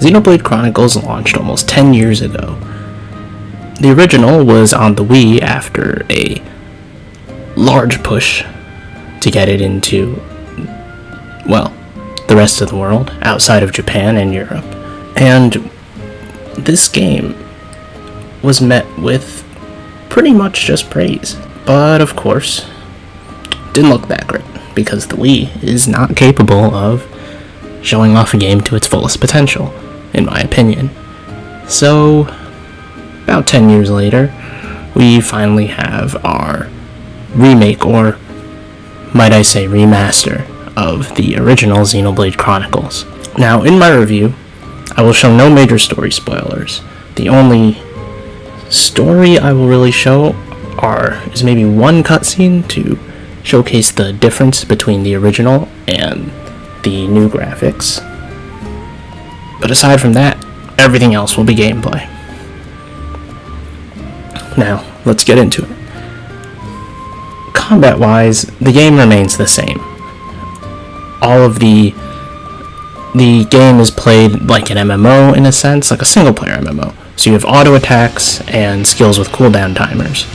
Xenoblade Chronicles launched almost 10 years ago. The original was on the Wii after a large push to get it into, well, the rest of the world, outside of Japan and Europe. And this game was met with pretty much just praise. But of course, didn't look that great, because the Wii is not capable of showing off a game to its fullest potential, in my opinion. So, about 10 years later, we finally have our remake, or might I say remaster, of the original Xenoblade Chronicles. Now, in my review, I will show no major story spoilers. The only story I will really show is maybe one cutscene to showcase the difference between the original and the new graphics. But aside from that, everything else will be gameplay. Now, let's get into it. Combat-wise, the game remains the same. All of the game is played like an MMO in a sense, like a single-player MMO. So you have auto attacks and skills with cooldown timers.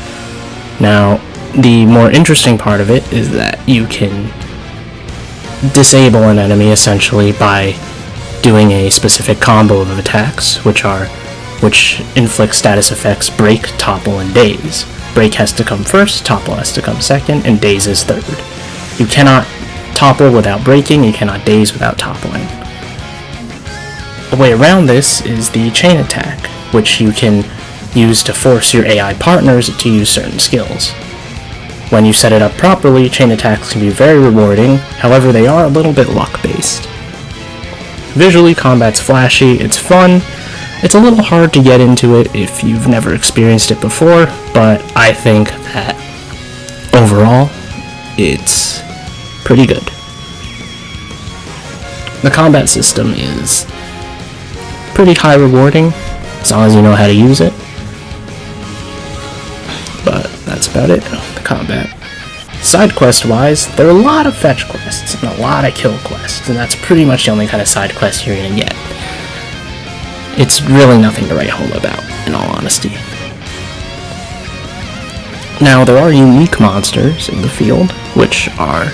Now, the more interesting part of it is that you can disable an enemy essentially by doing a specific combo of attacks, which inflict status effects break, topple, and daze. Break has to come first, topple has to come second, and daze is third. You cannot topple without breaking, you cannot daze without toppling. A way around this is the chain attack, which you can use to force your AI partners to use certain skills. When you set it up properly, chain attacks can be very rewarding, however they are a little bit luck-based. Visually, combat's flashy, it's fun. It's a little hard to get into it if you've never experienced it before, but I think that overall, it's pretty good. The combat system is pretty high rewarding, as long as you know how to use it. But that's about it, the combat. Side quest wise, there are a lot of fetch quests and a lot of kill quests, and that's pretty much the only kind of side quest you're gonna get. It's really nothing to write home about, in all honesty. Now, there are unique monsters in the field, which are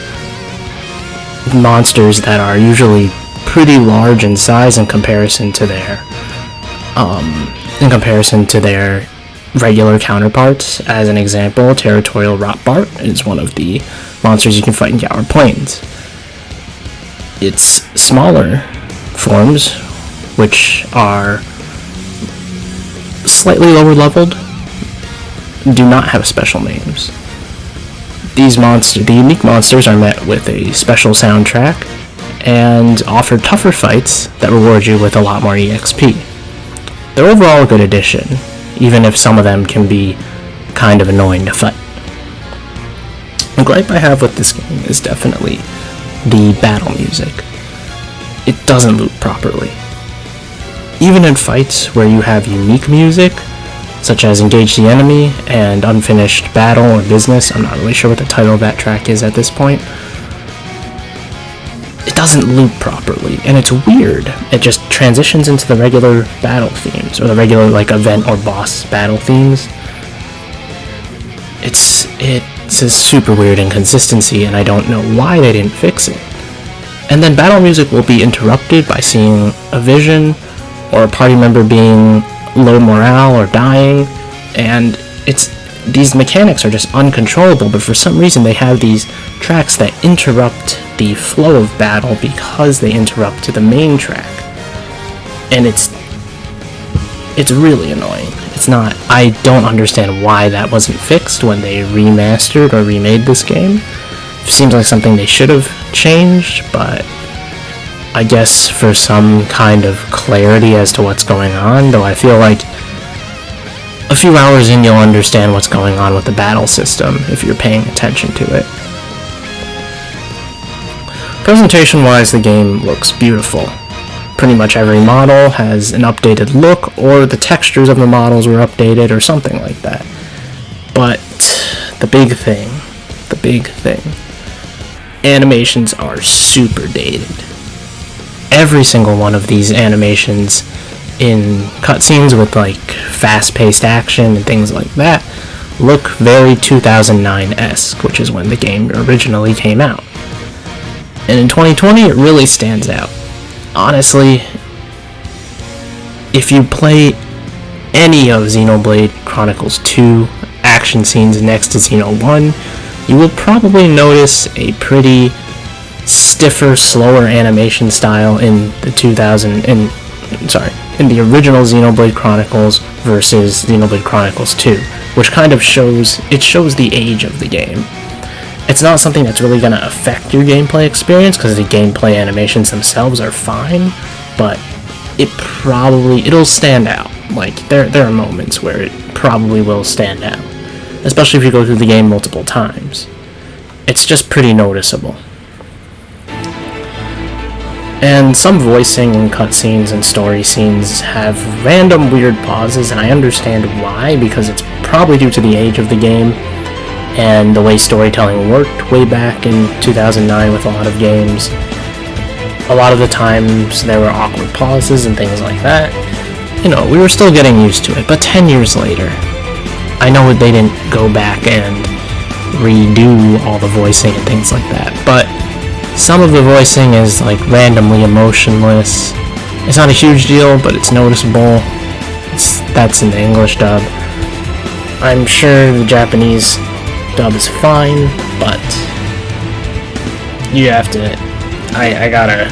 monsters that are usually pretty large in size in comparison to their regular counterparts. As an example, Territorial Rotbart is one of the monsters you can fight in Gower Plains. Its smaller forms, which are slightly lower leveled, do not have special names. The unique monsters are met with a special soundtrack and offer tougher fights that reward you with a lot more EXP. They're overall a good addition, even if some of them can be kind of annoying to fight. The gripe I have with this game is definitely the battle music. It doesn't loop properly. Even in fights where you have unique music, such as Engage the Enemy and Unfinished Battle or Business, I'm not really sure what the title of that track is at this point, it doesn't loop properly, and it's weird. It just transitions into the regular battle themes, or the regular event or boss battle themes. It's a super weird inconsistency, and I don't know why they didn't fix it. And then battle music will be interrupted by seeing a vision, or a party member being low morale or dying, and these mechanics are just uncontrollable, but for some reason they have these tracks that interrupt the flow of battle because they interrupt to the main track. And it's really annoying. I don't understand why that wasn't fixed when they remastered or remade this game. It seems like something they should have changed, but I guess for some kind of clarity as to what's going on, though I feel like a few hours in you'll understand what's going on with the battle system if you're paying attention to it. Presentation-wise, the game looks beautiful. Pretty much every model has an updated look, or the textures of the models were updated, or something like that. But the big thing, animations are super dated. every single one of these animations in cutscenes with like fast-paced action and things like that look very 2009-esque, which is when the game originally came out. And in 2020, it really stands out. Honestly, if you play any of Xenoblade Chronicles 2 action scenes next to Xeno 1, you will probably notice a pretty stiffer, slower animation style in the original Xenoblade Chronicles versus Xenoblade Chronicles 2, which kind of shows the age of the game. It's not something that's really going to affect your gameplay experience, because the gameplay animations themselves are fine, but it'll stand out. Like, there are moments where it probably will stand out, especially if you go through the game multiple times. It's just pretty noticeable. And some voicing and cutscenes and story scenes have random weird pauses, and I understand why, because it's probably due to the age of the game and the way storytelling worked way back in 2009 with a lot of games. A lot of the times there were awkward pauses and things like that. You know, we were still getting used to it, but 10 years later, I know they didn't go back and redo all the voicing and things like that, but some of the voicing is like randomly emotionless. It's not a huge deal, but it's noticeable. That's in the English dub. I'm sure the Japanese dub is fine, but you have to... I gotta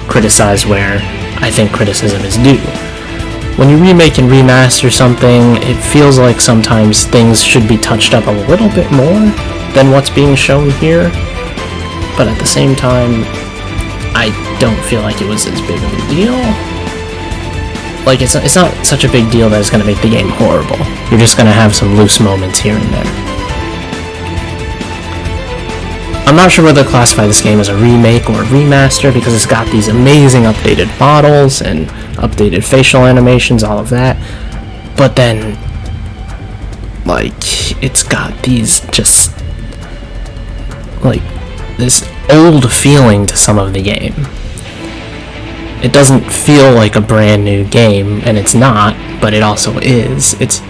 criticize where I think criticism is due. When you remake and remaster something, it feels like sometimes things should be touched up a little bit more than what's being shown here. But at the same time, I don't feel like it was as big of a deal. Like, it's not such a big deal that it's going to make the game horrible. You're just going to have some loose moments here and there. I'm not sure whether to classify this game as a remake or a remaster, because it's got these amazing updated models and updated facial animations, all of that. But then, like, it's got these just, like, this old feeling to some of the game. It doesn't feel like a brand new game, and it's not, but it also is. It's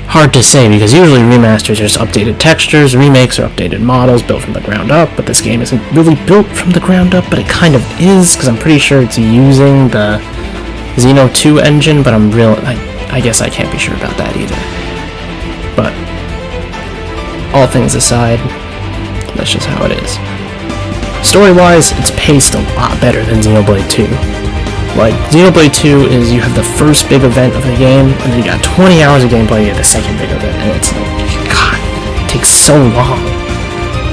hard to say, because usually remasters are just updated textures, remakes are updated models built from the ground up, but this game isn't really built from the ground up, but it kind of is, because I'm pretty sure it's using the Xeno 2 engine, but I guess I can't be sure about that either. But all things aside, that's just how it is. Story-wise, it's paced a lot better than Xenoblade 2. Like, Xenoblade 2 is you have the first big event of the game, and then you got 20 hours of gameplay at the second big event, and it's like, God, it takes so long.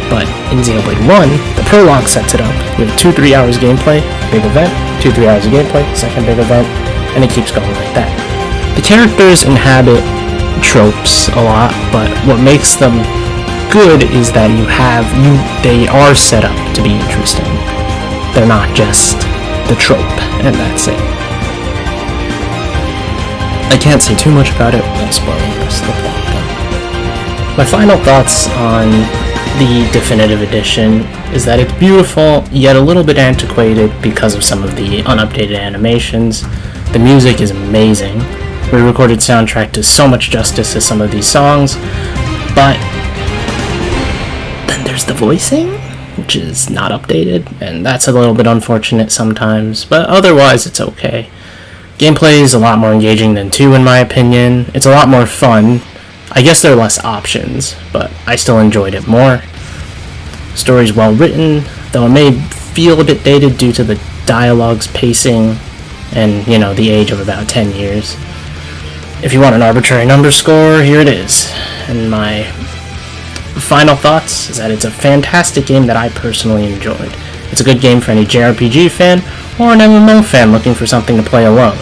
But in Xenoblade 1, the prologue sets it up. You have 2-3 hours gameplay, big event, 2-3 hours of gameplay, second big event, and it keeps going like that. The characters inhabit tropes a lot, but what makes them good is that they are set up to be interesting. They're not just the trope, and that's it. I can't say too much about it without spoiling the rest of the plot, though. My final thoughts on the definitive edition is that it's beautiful, yet a little bit antiquated because of some of the unupdated animations. The music is amazing. The re-recorded soundtrack does so much justice to some of these songs, but then there's the voicing, which is not updated, and that's a little bit unfortunate sometimes, but otherwise it's okay. Gameplay is a lot more engaging than 2 in my opinion. It's a lot more fun. I guess there are less options, but I still enjoyed it more. Story's well written, though it may feel a bit dated due to the dialogue's pacing and, the age of about 10 years. If you want an arbitrary number score, here it is. And my final thoughts is that it's a fantastic game that I personally enjoyed. It's a good game for any JRPG fan or an MMO fan looking for something to play alone.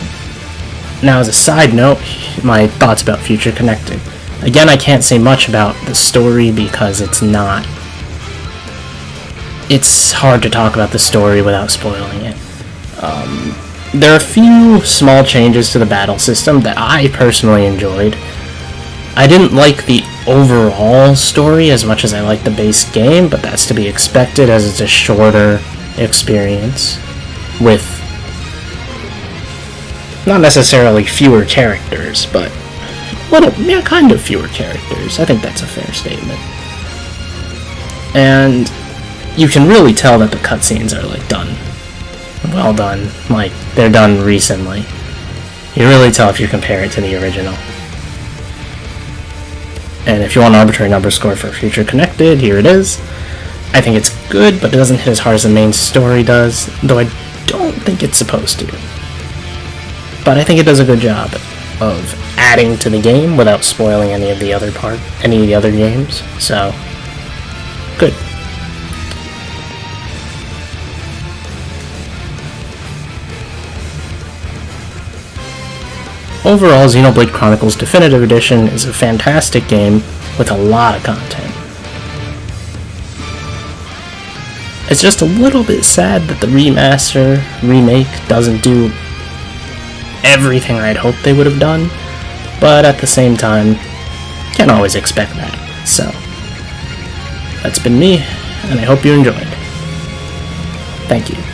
Now, as a side note, my thoughts about Future Connected. Again, I can't say much about the story because it's hard to talk about the story without spoiling it. There are a few small changes to the battle system that I personally enjoyed. I didn't like the overall story as much as I liked the base game, but that's to be expected as it's a shorter experience. with not necessarily fewer characters, but kind of fewer characters. I think that's a fair statement. And you can really tell that the cutscenes are like done, well done, like they're done recently. You really tell if you compare it to the original. And if you want an arbitrary number score for Future Connected, here it is. I think it's good, but it doesn't hit as hard as the main story does, though I don't think it's supposed to. But I think it does a good job of adding to the game without spoiling any of the other games. So, good. Overall, Xenoblade Chronicles Definitive Edition is a fantastic game with a lot of content. It's just a little bit sad that the remake doesn't do everything I'd hoped they would have done, but at the same time, can't always expect that. So, that's been me, and I hope you enjoyed. Thank you.